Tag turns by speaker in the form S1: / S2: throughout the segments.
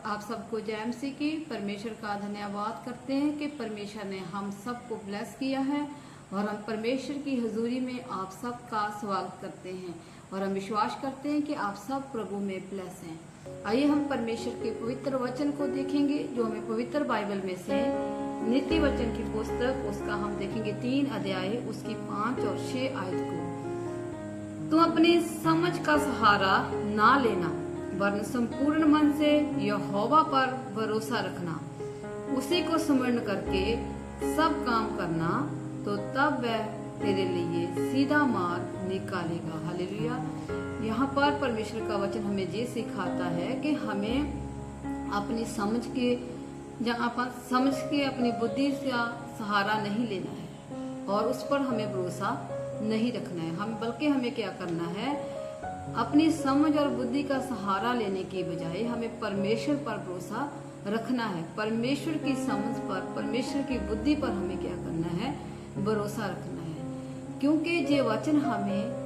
S1: आप सबको जय मसीह की। परमेश्वर का धन्यवाद करते हैं कि परमेश्वर ने हम सबको ब्लेस किया है और हम परमेश्वर की हजूरी में आप सबका स्वागत करते हैं और हम विश्वास करते हैं कि आप सब प्रभु में ब्लेस हैं। आइए हम परमेश्वर के पवित्र वचन को देखेंगे जो हमें पवित्र बाइबल में से नीति वचन की पुस्तक उसका हम देखेंगे 3 अध्याय उसकी 5 और 6 आयत को। तुम अपनी समझ का सहारा ना लेना वरन संपूर्ण मन से यहोवा पर भरोसा रखना, उसी को स्मरण करके सब काम करना, तो तब वह तेरे लिए सीधा मार्ग निकालेगा। हालेलुया। यहाँ पर परमेश्वर का वचन हमें ये सिखाता है कि हमें अपनी समझ के अपनी बुद्धि का सहारा नहीं लेना है और उस पर हमें भरोसा नहीं रखना है। बल्कि हमें क्या करना है, अपनी समझ और बुद्धि का सहारा लेने की बजाय हमें परमेश्वर पर भरोसा रखना है। परमेश्वर की समझ पर, परमेश्वर की बुद्धि पर हमें क्या करना है, भरोसा रखना है। क्योंकि ये वचन हमें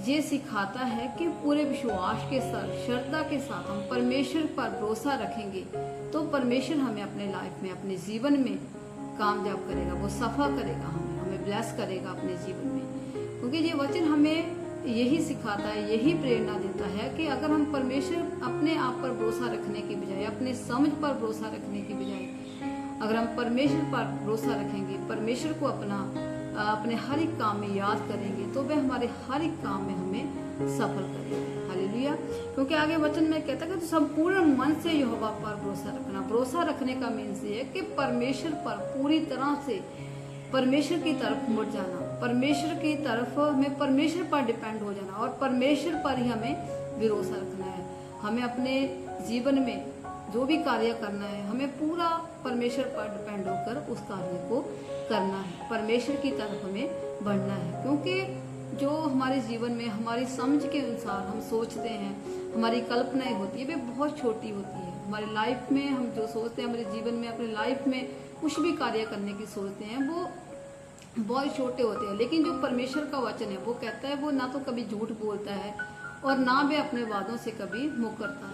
S1: ये सिखाता है कि पूरे विश्वास के साथ, श्रद्धा के साथ हम परमेश्वर पर भरोसा रखेंगे तो परमेश्वर हमें अपने लाइफ में, अपने जीवन में कामयाब करेगा, वो सफल करेगा, हमें ब्लेस करेगा अपने जीवन में। क्योंकि ये वचन हमें यही सिखाता है, यही प्रेरणा देता है कि अगर हम परमेश्वर अपने आप पर भरोसा रखने की बजाय, अपने समझ पर भरोसा रखने की बजाय अगर हम परमेश्वर पर भरोसा रखेंगे, परमेश्वर को अपने हर एक काम में याद करेंगे तो वह हमारे हर एक काम में हमें सफल करेगा। हालेलुया। क्योंकि आगे वचन में कहता है कि संपूर्ण मन से यहोवा पर भरोसा रखना। भरोसा रखने का मीन्स ये है कि परमेश्वर पर पूरी तरह से परमेश्वर की तरफ मुड़ जाना, परमेश्वर की तरफ हमें परमेश्वर पर डिपेंड हो जाना और परमेश्वर पर ही हमें भरोसा रखना है। हमें अपने जीवन में जो भी कार्य करना है हमें पूरा परमेश्वर पर डिपेंड होकर उस कार्य को करना है, परमेश्वर की तरफ हमें बढ़ना है। क्योंकि जो हमारे जीवन में हमारी समझ के अनुसार हम सोचते हैं, हमारी कल्पनाएं होती है, वे बहुत छोटी होती है। हमारी लाइफ में हम जो सोचते हैं, हमारे जीवन में, अपने लाइफ में कुछ भी कार्य करने की सोचते हैं, वो बहुत छोटे होते हैं। लेकिन जो परमेश्वर का वचन है वो कहता है, वो ना तो कभी झूठ बोलता है और ना वे अपने वादों से कभी मुकरता है।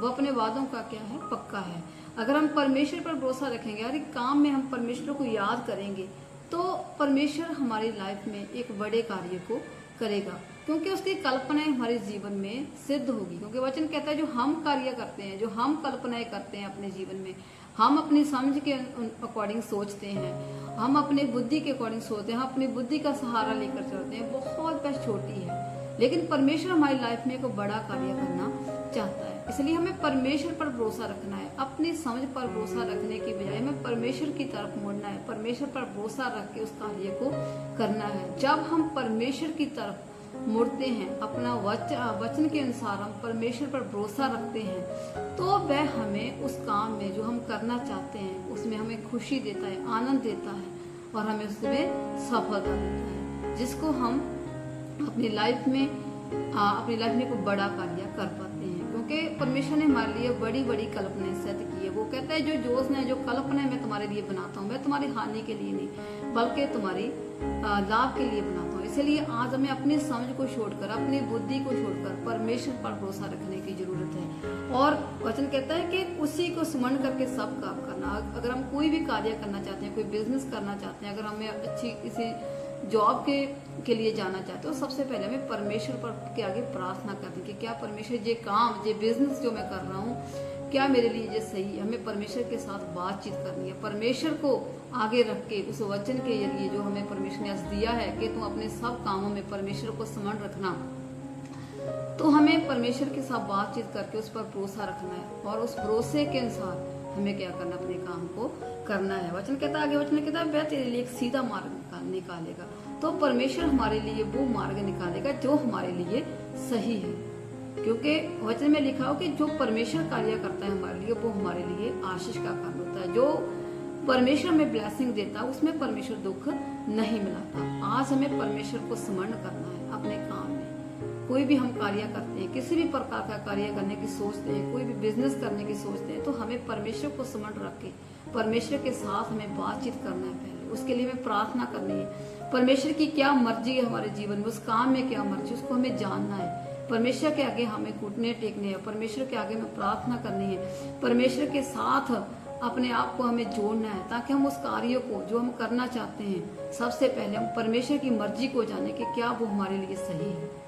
S1: वो अपने वादों का क्या है, पक्का है। अगर हम परमेश्वर पर भरोसा रखेंगे, हर एक काम में हम परमेश्वर को याद करेंगे तो परमेश्वर हमारी लाइफ में एक बड़े कार्य को करेगा। क्योंकि उसकी कल्पनाएं हमारे जीवन में सिद्ध होगी। क्योंकि वचन कहता है जो हम कार्य करते हैं, जो हम कल्पनाएं करते हैं अपने जीवन में, हम अपनी समझ के अकॉर्डिंग सोचते हैं, हम अपने बुद्धि के अकॉर्डिंग सोचते हैं, हम अपनी बुद्धि का सहारा लेकर चलते हैं, बहुत बस छोटी है। लेकिन परमेश्वर हमारी लाइफ में एक बड़ा कार्य करना चाहता है। इसलिए हमें परमेश्वर पर भरोसा रखना है। अपनी समझ पर भरोसा रखने की बजाय हमें परमेश्वर की तरफ मुड़ना है, परमेश्वर पर भरोसा रख के उस कार्य को करना है। जब हम परमेश्वर की तरफ मुड़ते हैं, अपना वचन के अनुसार हम परमेश्वर पर भरोसा रखते हैं तो वह हमें उस काम में जो हम करना चाहते हैं उसमें हमें खुशी देता है, आनंद देता है और हमें उसमें सफलता देता है, जिसको हम अपनी लाइफ में कोई बड़ा कार्य कर पाते हैं। क्योंकि परमेश्वर ने हमारे लिए बड़ी बड़ी कल्पनाएं सेट की है। वो कहता है जो योजना, जो कल्पनाएं मैं तुम्हारे लिए बनाता हूँ, मैं तुम्हारी हानि के लिए नहीं बल्कि तुम्हारी लाभ के लिए बनाता हूँ। इसलिए आज हमें अपनी समझ को छोड़कर, अपनी बुद्धि को छोड़कर परमेश्वर पर भरोसा रखने की जरूरत है। और वचन कहता है कि उसी को स्मरण करके सब काम करना। अगर हम कोई भी कार्य करना चाहते हैं, कोई बिजनेस करना चाहते हैं, अगर हमें अच्छी किसी जॉब के लिए जाना चाहते हो, तो सबसे पहले हमें परमेश्वर पर के आगे प्रार्थना करनी कि क्या परमेश्वर ये काम, ये बिजनेस जो मैं कर रहा हूँ क्या मेरे लिए ये सही है। हमें परमेश्वर के साथ बातचीत करनी है, परमेश्वर को आगे रख के उस वचन के जरिए जो हमें परमेश्वर ने आज दिया है कि तुम अपने सब कामों में परमेश्वर को स्मरण रखना, तो हमें परमेश्वर के साथ बातचीत करके उस पर भरोसा रखना है और उस भरोसे के अनुसार हमें क्या करना, अपने काम को करना है। वचन कहता है, आगे वचन कहता है, वह तेरे लिए एक सीधा मार्ग निकालेगा। तो परमेश्वर हमारे लिए वो मार्ग निकालेगा जो हमारे लिए सही है। क्योंकि वचन में लिखा हो कि जो परमेश्वर कार्य करता है हमारे लिए, वो हमारे लिए आशीष का कारण होता है। जो परमेश्वर में ब्लेसिंग देता है उसमें परमेश्वर दुख नहीं मिलाता। आज हमें परमेश्वर को स्मरण करना है अपने काम में। कोई भी हम कार्य करते हैं, किसी भी प्रकार का कार्य करने की सोचते हैं, कोई भी बिजनेस करने की सोचते हैं, तो हमें परमेश्वर को स्मरण रख के परमेश्वर के साथ हमें बातचीत करना है। पहले उसके लिए हमें प्रार्थना करनी है। परमेश्वर की क्या मर्जी है हमारे जीवन में, उस काम में क्या मर्जी, उसको हमें जानना है। परमेश्वर के आगे हमें घुटने टेकने हैं, परमेश्वर के आगे हमें प्रार्थना करनी है, परमेश्वर के साथ अपने आप को हमें जोड़ना है, ताकि हम उस कार्य को जो हम करना चाहते हैं सबसे पहले हम परमेश्वर की मर्जी को जाने कि क्या वो हमारे लिए सही है।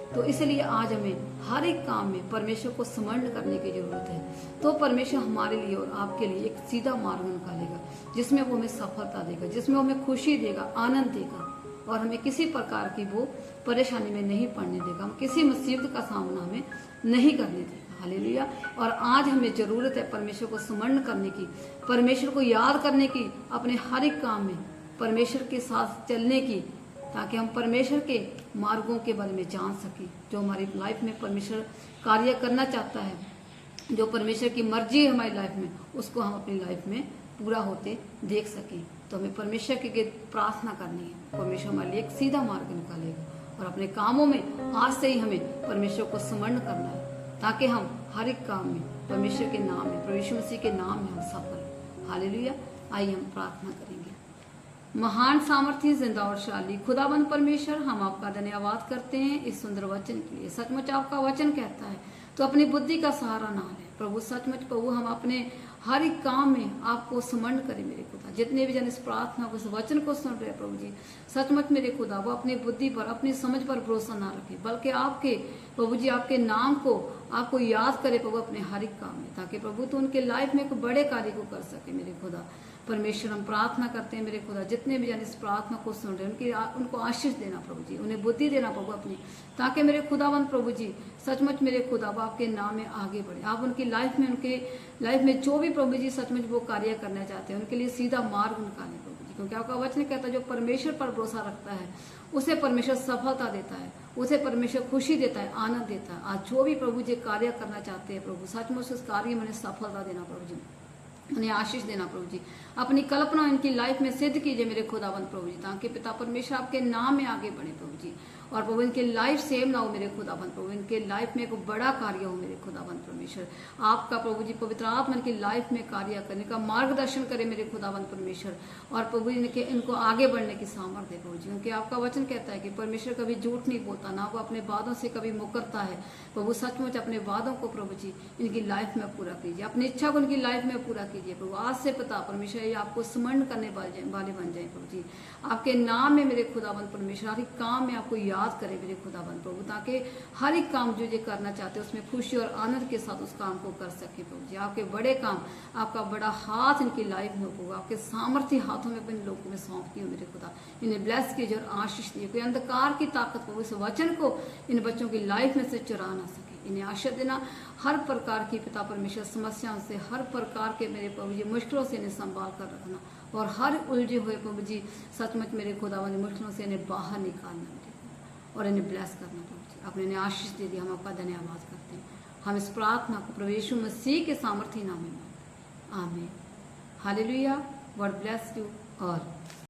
S1: तो इसलिए आज हमें हर एक काम में परमेश्वर को स्मरण करने की जरूरत है। तो परमेश्वर हमारे लिए और आपके लिए एक सीधा मार्ग निकालेगा, जिसमें वो हमें सफलता देगा, जिसमें वो हमें खुशी देगा, आनंद देगा, और हमें किसी प्रकार की वो परेशानी में नहीं पड़ने देगा, हम किसी मुसीबत का सामना हमें नहीं करने देगा। हालेलुया। और आज हमें जरूरत है परमेश्वर को स्मरण करने की, परमेश्वर को याद करने की, अपने हर एक काम में परमेश्वर के साथ चलने की, ताकि हम परमेश्वर के मार्गों के बारे में जान सकें। जो हमारी लाइफ में परमेश्वर कार्य करना चाहता है, जो परमेश्वर की मर्जी है हमारी लाइफ में, उसको हम अपनी लाइफ में पूरा होते देख सकें। तो हमें परमेश्वर के प्रार्थना करनी है, परमेश्वर हमारे लिए एक सीधा मार्ग निकालेगा। और अपने कामों में आज से ही हमें परमेश्वर को स्मरण करना है, ताकि हम हर एक काम में परमेश्वर के नाम में, प्रभु यीशु मसीह के नाम में हम सफल हैं। हालेलुया। आइए हम प्रार्थना करेंगे। महान सामर्थी जिंदा और शाली खुदाबंद परमेश्वर, हम आपका धन्यवाद करते हैं इस सुंदर वचन के लिए। सचमुच आपका वचन कहता है तो अपनी बुद्धि का सहारा ना लें। प्रभु सचमुच प्रभु हम अपने हर एक काम में आपको स्मरण करें मेरे खुदा। जितने भी जन इस प्रार्थना को, इस वचन को सुन रहे प्रभु जी, सचमुच मेरे खुदा वो अपनी बुद्धि पर, अपनी समझ पर भरोसा ना रखे, बल्कि आपके प्रभु जी आपके नाम को आपको याद करे प्रभु अपने हर एक काम में, ताकि प्रभु तो उनके लाइफ में एक बड़े कार्य को कर सके मेरे खुदा। परमेश्वर हम प्रार्थना करते हैं मेरे खुदा, जितने भी जन इस प्रार्थना को सुन रहे हैं उनको आशीष देना प्रभु जी, उन्हें बुद्धि देना प्रभु अपनी, ताकि मेरे खुदावंद प्रभु जी सचमुच मेरे खुदा वो आपके नाम में आगे बढ़े। आप उनकी लाइफ में, उनके लाइफ में जो भी प्रभु जी सचमुच वो कार्य करना चाहते हैं, उनके लिए सीधा मार्ग निकालें प्रभु जी, क्योंकि आपका वचन कहता है जो परमेश्वर पर भरोसा रखता है उसे परमेश्वर सफलता देता है, उसे परमेश्वर खुशी देता है, आनंद देता है। आज जो भी प्रभु जी कार्य करना चाहते हैं प्रभु, सचमुच उस कार्य में सफलता देना प्रभु जी, उन्हें आशीष देना प्रभु जी, अपनी कल्पना इनकी लाइफ में सिद्ध कीजिए मेरे खुदावंद प्रभु जी, ताकि पिता परमेश्वर आपके नाम में आगे बढ़े प्रभु जी। और प्रभु इनके लाइफ सेम ना हो मेरे खुदावंद प्रभु, इनके लाइफ में एक बड़ा कार्य हो मेरे खुदावंद परमेश्वर। आपका प्रभु जी पवित्र आत्मा इनकी लाइफ में कार्य करने का मार्गदर्शन करे मेरे खुदावंद परमेश्वर। और प्रभु इनको आगे बढ़ने की सामर्थ्य दे प्रभु जी, क्योंकि आपका वचन कहता है कि परमेश्वर कभी झूठ नहीं बोलता, ना वो अपने वादों से कभी मुकरता है। प्रभु सचमुच अपने वादों को प्रभु जी इनकी लाइफ में पूरा कीजिए, अपनी इच्छा को इनकी लाइफ में पूरा कीजिए प्रभु। आज से पता परमेश्वर ये आपको स्मरण करने वाले बन जाए प्रभु जी, आपके नाम में मेरे खुदावंद परमेश्वर हर एक काम में आपको याद करें मेरे खुदावंद प्रभु, ताकि हर एक काम जो ये करना चाहते हैं उसमें खुशी और आनंद के साथ उस काम को कर सके प्रभु जी। आपके बड़े काम, आपका बड़ा हाथ इनकी लाइफ में होगा, आपके सामर्थ्य हाथों में इन लोगों में सौंपती हूँ मेरे खुदा। इन्हें ब्लेस कीजिए और आशीष दिए, कोई अंधकार की ताकत प्रभु इस वचन को इन बच्चों की लाइफ में से चुरा ना सके। इन्हें आशीष देना, हर प्रकार की पिता परमेश्वर समस्याओं से, हर प्रकार के मेरे प्रभु जी मुश्किलों से इन्हें संभाल कर रखना, और हर उलझे हुए प्रभु जी सचमुच मेरे खुदावंद मुश्किलों से इन्हें बाहर निकालना मेरे खुदा, और इन्हें ब्लेस करना प्रभु जी। आपने इन्हें आशीष दे दिया, हम आपका धन्यवाद करते हैं। हम इस प्रार्थना को प्रभु यीशु मसीह के सामर्थ्य नाम में, आमीन। हालेलुया। God bless you. और